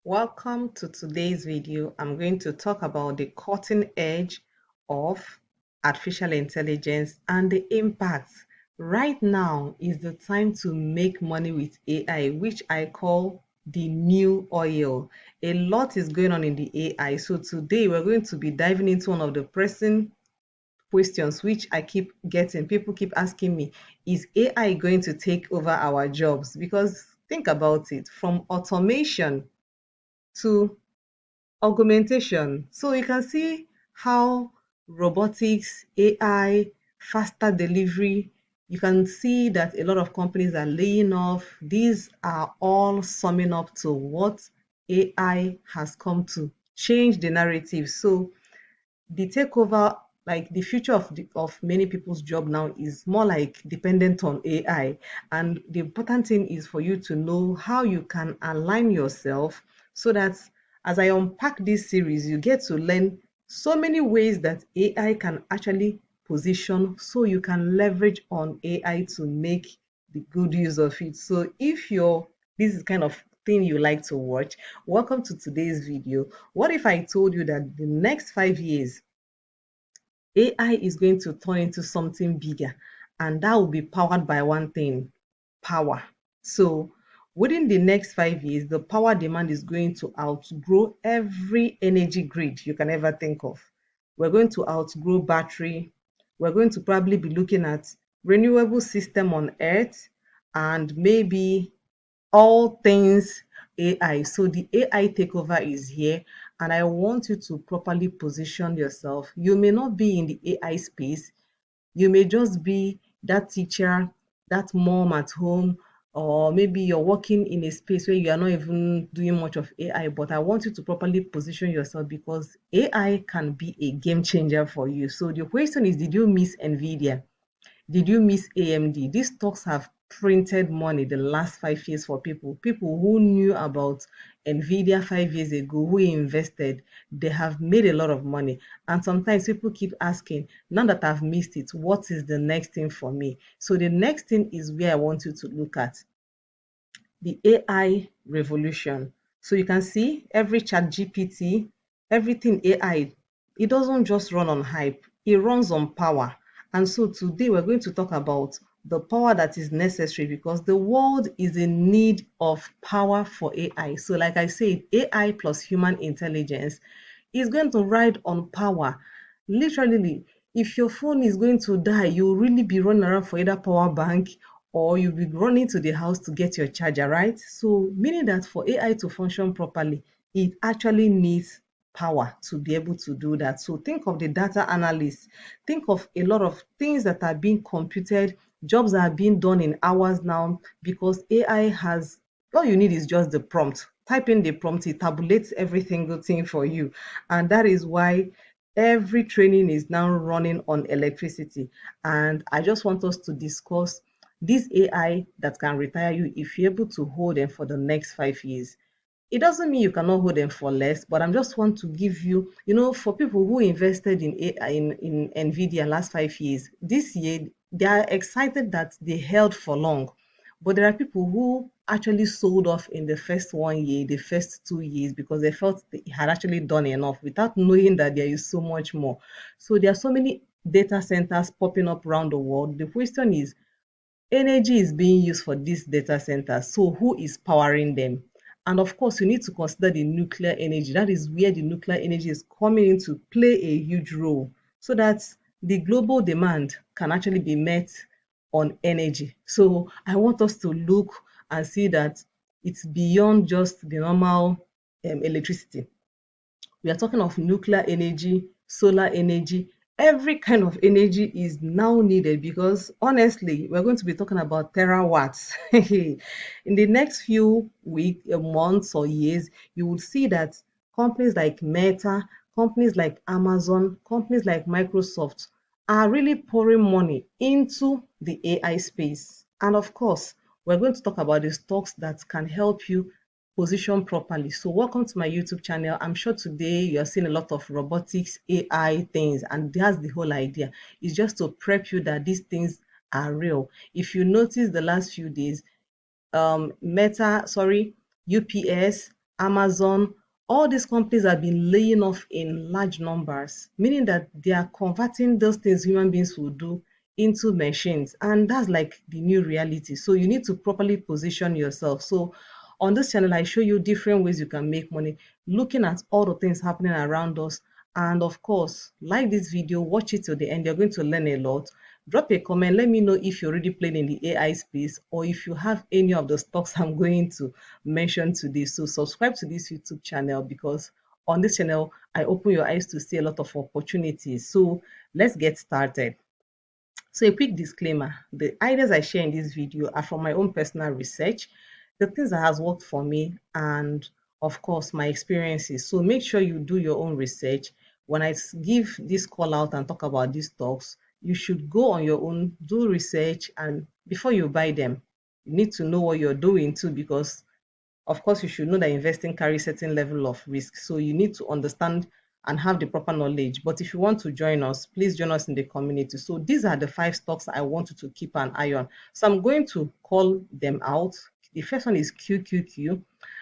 Welcome to today's video. I'm going to talk about the cutting edge of artificial intelligence and the impact. Right now is the time to make money with AI, which I call the new oil. A lot is going on in the AI. So today we're going to be diving into one of the pressing questions which I keep getting. People keep asking me, is AI going to take over our jobs? Because think about it, from automation to augmentation. So you can see how robotics, AI, faster delivery, you can see that a lot of companies are laying off. These are all summing up to what AI has come to change the narrative. So the takeover, like the future of many people's job now is more like dependent on AI. And the important thing is for you to know how you can align yourself so that as I unpack this series, you get to learn so many ways that AI can actually position so you can leverage on AI to make the good use of it. So if you're this is kind of thing you like to watch, welcome to today's video. What if I told you that the next 5 years AI is going to turn into something bigger, and that will be powered by one thing, power. So within the next 5 years, the power demand is going to outgrow every energy grid you can ever think of. We're going to outgrow battery. We're going to probably be looking at renewable system on Earth and maybe all things AI. So the AI takeover is here, and I want you to properly position yourself. You may not be in the AI space, you may just be that teacher, that mom at home, or maybe you're working in a space where you are not even doing much of AI. But I want you to properly position yourself because AI can be a game changer for you. So the question is, did you miss Nvidia? Did you miss AMD? These stocks have printed money the last 5 years for people. People who knew about Nvidia 5 years ago, who invested, they have made a lot of money. And sometimes people keep asking, now that I've missed it, what is the next thing for me? So the next thing is where I want you to look at the AI revolution. So you can see every chat GPT, everything AI, it doesn't just run on hype, it runs on power. And so today we're going to talk about the power that is necessary because the world is in need of power for AI. So, like I said, AI plus human intelligence is going to ride on power. Literally, if your phone is going to die, you'll really be running around for either power bank or you'll be running to the house to get your charger, right? So, meaning that for AI to function properly, it actually needs power to be able to do that. So, think of the data analyst, think of a lot of things that are being computed, jobs are being done in hours now because AI has all you need is just the prompt. Type in the prompt, it tabulates every single thing for you. And that is why every training is now running on electricity. And I just want us to discuss this AI that can retire you if you're able to hold them for the next 5 years. It doesn't mean you cannot hold them for less, but I just want to give you, for people who invested in AI, in Nvidia last 5 years, this year they are excited that they held for long. But there are people who actually sold off in the first 1 year, the first 2 years, because they felt they had actually done enough without knowing that there is so much more. So there are so many data centers popping up around the world. The question is, energy is being used for these data centers. So who is powering them? And of course, you need to consider the nuclear energy. That is where the nuclear energy is coming in to play a huge role so that the global demand can actually be met on energy. So I want us to look and see that it's beyond just the normal electricity. We are talking of nuclear energy, solar energy. Every kind of energy is now needed because honestly, we're going to be talking about terawatts. In the next few weeks, months, or years, you will see that companies like Meta, companies like Amazon, companies like Microsoft are really pouring money into the AI space. And of course, we're going to talk about the stocks that can help you position properly. So welcome to my YouTube channel. I'm sure today you're seeing a lot of robotics, AI things, and that's the whole idea. It's just to prep you that these things are real. If you notice the last few days, UPS, Amazon, all these companies have been laying off in large numbers, meaning that they are converting those things human beings will do into machines. And that's like the new reality. So you need to properly position yourself. So on this channel, I show you different ways you can make money, looking at all the things happening around us. And of course, like this video, watch it till the end. You're going to learn a lot. Drop a comment. Let me know if you're already playing in the AI space or if you have any of the stocks I'm going to mention today. So subscribe to this YouTube channel because on this channel, I open your eyes to see a lot of opportunities. So let's get started. So a quick disclaimer, the ideas I share in this video are from my own personal research, the things that has worked for me, and of course my experiences. So make sure you do your own research. When I give this call out and talk about these stocks, you should go on your own, do research, and before you buy them, you need to know what you're doing too, because of course, you should know that investing carries certain level of risk. So you need to understand and have the proper knowledge. But if you want to join us, please join us in the community. So these are the 5 stocks I want you to keep an eye on. So I'm going to call them out. The first one is QQQ.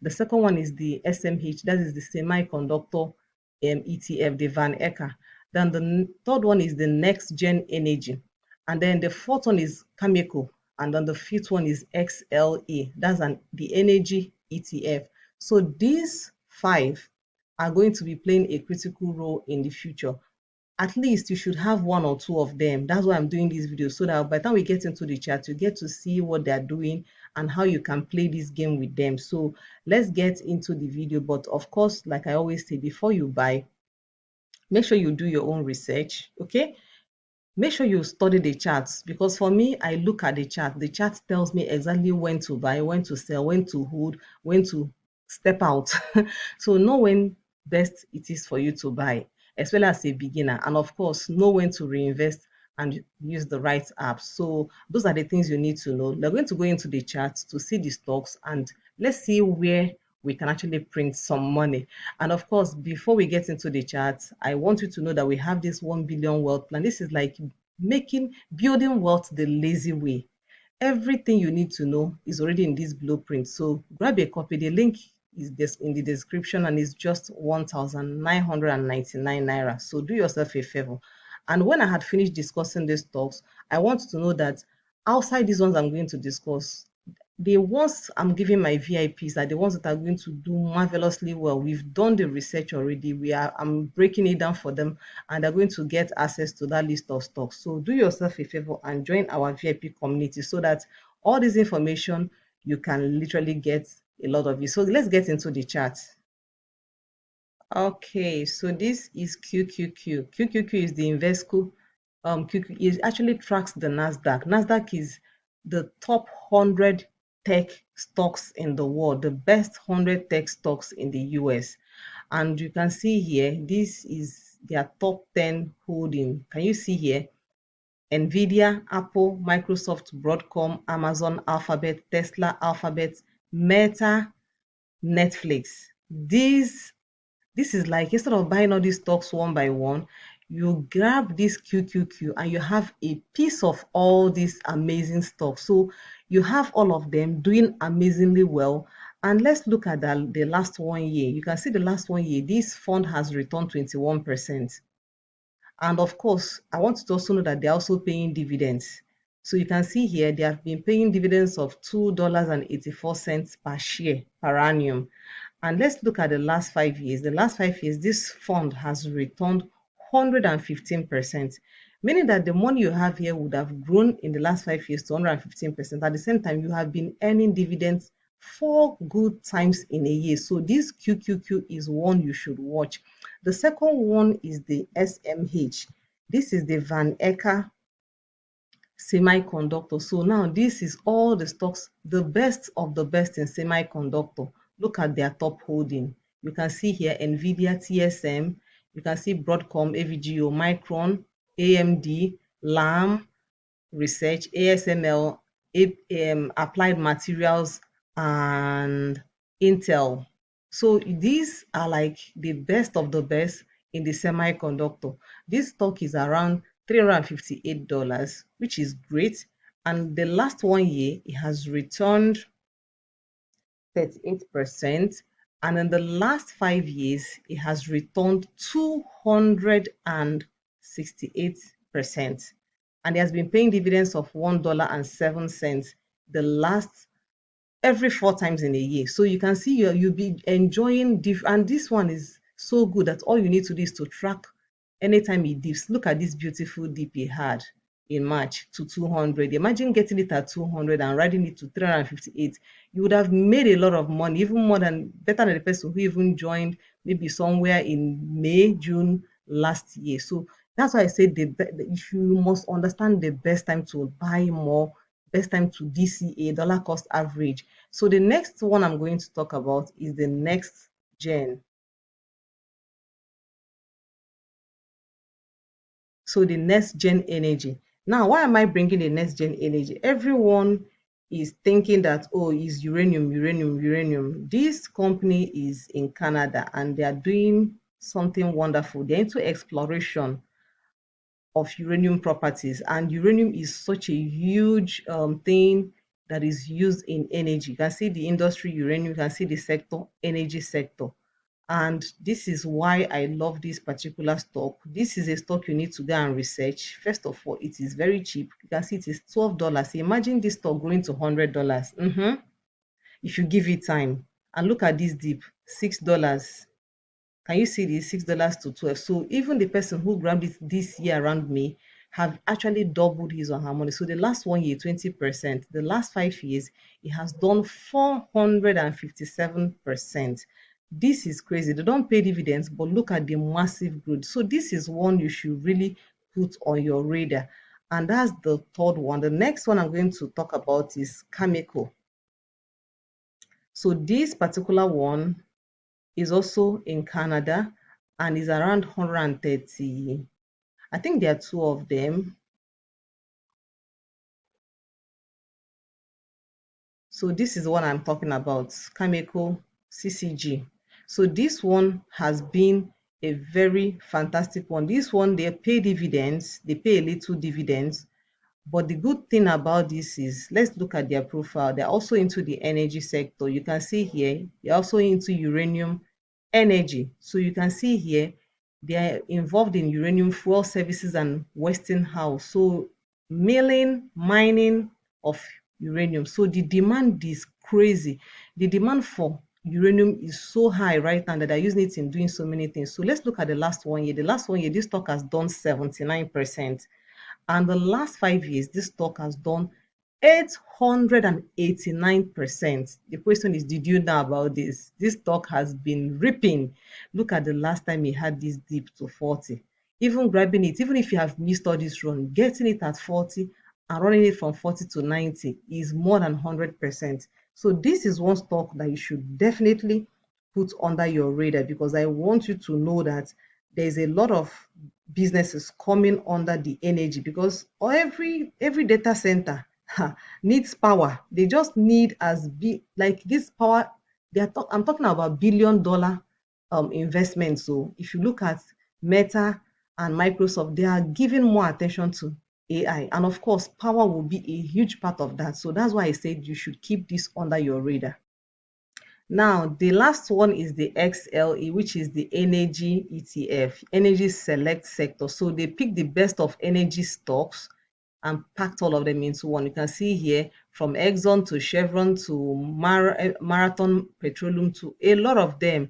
The second one is the SMH, that is the semiconductor ETF, the Van Ecker. Then the third one is the next gen energy. And then the fourth one is Cameco. And then the fifth one is XLE. That's the energy ETF. So these 5 are going to be playing a critical role in the future. At least you should have 1 or 2 of them. That's why I'm doing this video, so that by the time we get into the chat, you get to see what they're doing and how you can play this game with them. So let's get into the video. But of course, like I always say, before you buy, make sure you do your own research. Okay, make sure you study the charts, because for me, I look at the chart. The chart tells me exactly when to buy, when to sell, when to hold, when to step out. So know when best it is for you to buy, especially as a beginner, and of course know when to reinvest and use the right apps. So those are the things you need to know. We're going to go into the charts to see the stocks, and let's see where we can actually print some money. And of course, before we get into the charts, I want you to know that we have this 1 billion wealth plan. This is like building wealth the lazy way. Everything you need to know is already in this blueprint. So grab a copy. The link is in the description, and it's just 1,999 naira. So do yourself a favor. And when I had finished discussing these talks, I want to know that outside these ones I'm going to discuss, the ones I'm giving my VIPs are the ones that are going to do marvelously well. We've done the research already. I'm breaking it down for them, and they're going to get access to that list of stocks. So do yourself a favor and join our VIP community so that all this information you can literally get a lot of it. So let's get into the chat. Okay, so this is QQQ. QQQ is the Invesco. QQ it actually tracks the Nasdaq. Nasdaq is the top 100 tech stocks in the world, the best 100 tech stocks in the US. And you can see here, this is their top 10 holding. Can you see here? Nvidia, Apple, Microsoft, Broadcom, Amazon, Alphabet, Tesla, Alphabet, Meta, Netflix. This is like, instead of buying all these stocks one by one, you grab this QQQ and you have a piece of all these amazing stocks. So you have all of them doing amazingly well. And let's look at the last 1 year. You can see the last 1 year, this fund has returned 21%. And of course, I want you to also know that they're also paying dividends. So you can see here, they have been paying dividends of $2.84 per share per annum. And let's look at the last 5 years. The last 5 years, this fund has returned 115%, meaning that the money you have here would have grown in the last 5 years to 115%. At the same time, you have been earning dividends 4 good times in a year. So this QQQ is one you should watch. The second one is the SMH. This is the Van Ecker semiconductor. So now this is all the stocks, the best of the best in semiconductor. Look at their top holding. You can see here Nvidia, TSM. You can see Broadcom, AVGO, Micron, AMD, Lam Research, ASML, Applied Materials, and Intel. So these are like the best of the best in the semiconductor. This stock is around $358, which is great. And the last 1 year, it has returned 38%. And in the last 5 years, it has returned 268%. And it has been paying dividends of $1.07 the last every 4 times in a year. So you can see you'll be enjoying and this one is so good that all you need to do is to track anytime it dips. Look at this beautiful dip he had in March to 200. Imagine getting it at 200 and riding it to 358. You would have made a lot of money, even more than better than the person who even joined maybe somewhere in May, June last year. So that's why I said if you must understand the best time to buy more, best time to DCA, dollar cost average. So the next one I'm going to talk about is the next gen. So the next gen energy. Now, why am I bringing the next gen energy? Everyone is thinking that, oh, it's uranium, uranium, uranium. This company is in Canada and they are doing something wonderful. They're into exploration of uranium properties, and uranium is such a huge thing that is used in energy. You can see the industry uranium, you can see the sector, energy sector. And this is why I love this particular stock. This is a stock you need to go and research. First of all, it is very cheap. You can see it is $12. Imagine this stock going to $100. If you give it time. And look at this dip, $6. Can you see the $6 to 12? So even the person who grabbed it this year around May have actually doubled his or her money. So the last 1 year, 20%. The last 5 years, it has done 457%. This is crazy. They don't pay dividends, but look at the massive growth. So this is one you should really put on your radar. And that's the third one. The next one I'm going to talk about is Cameco. So this particular one is also in Canada and is around 130. I think there are two of them. So this is what I'm talking about, Cameco CCG. So this one has been a very fantastic one. This one, they pay dividends, they pay a little dividends. But the good thing about this is, let's look at their profile. They're also into the energy sector. You can see here, they're also into uranium energy. So you can see here, they are involved in uranium fuel services and Westinghouse. So milling, mining of uranium. So the demand is crazy. The demand for uranium is so high right now that they're using it in doing so many things. So let's look at the last 1 year. The last 1 year, this stock has done 79%. And the last 5 years, this stock has done 889%. The question is, did you know about this? This stock has been ripping. Look at the last time it had this dip to 40. Even grabbing it, even if you have missed all this run, getting it at 40 and running it from 40 to 90 is more than 100%. So this is one stock that you should definitely put under your radar, because I want you to know that there's a lot of businesses coming under the energy, because every data center needs power. They just need as be like this power. I'm talking about $1 billion investment. So if you look at Meta and Microsoft, they are giving more attention to AI, and of course power will be a huge part of that. So that's why I said you should keep this under your radar. Now, the last one is the XLE, which is the energy ETF, energy select sector. So they pick the best of energy stocks and packed all of them into one. You can see here from Exxon to Chevron to Marathon Petroleum to a lot of them.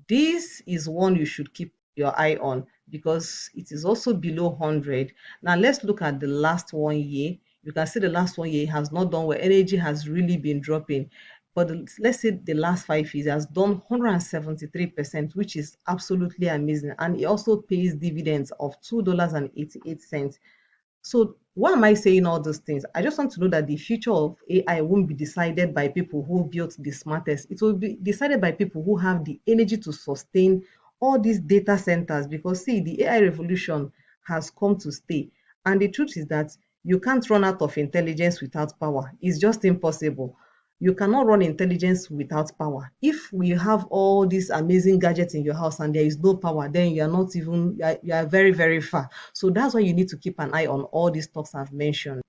This is one you should keep your eye on because it is also below 100. Now, let's look at the last 1 year. You can see the last 1 year has not done well. Energy has really been dropping. But let's say the last 5 years has done 173%, which is absolutely amazing. And it also pays dividends of $2.88. So why am I saying all those things? I just want to know that the future of AI won't be decided by people who built the smartest. It will be decided by people who have the energy to sustain all these data centers. Because see, the AI revolution has come to stay. And the truth is that you can't run out of intelligence without power. It's just impossible. You cannot run intelligence without power. If we have all these amazing gadgets in your house and there is no power, then you are not even, you are very, very far. So that's why you need to keep an eye on all these stocks I've mentioned.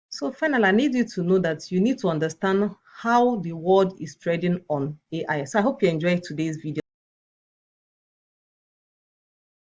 So finally, I need you to know that you need to understand how the world is trading on AI. So I hope you enjoyed today's video.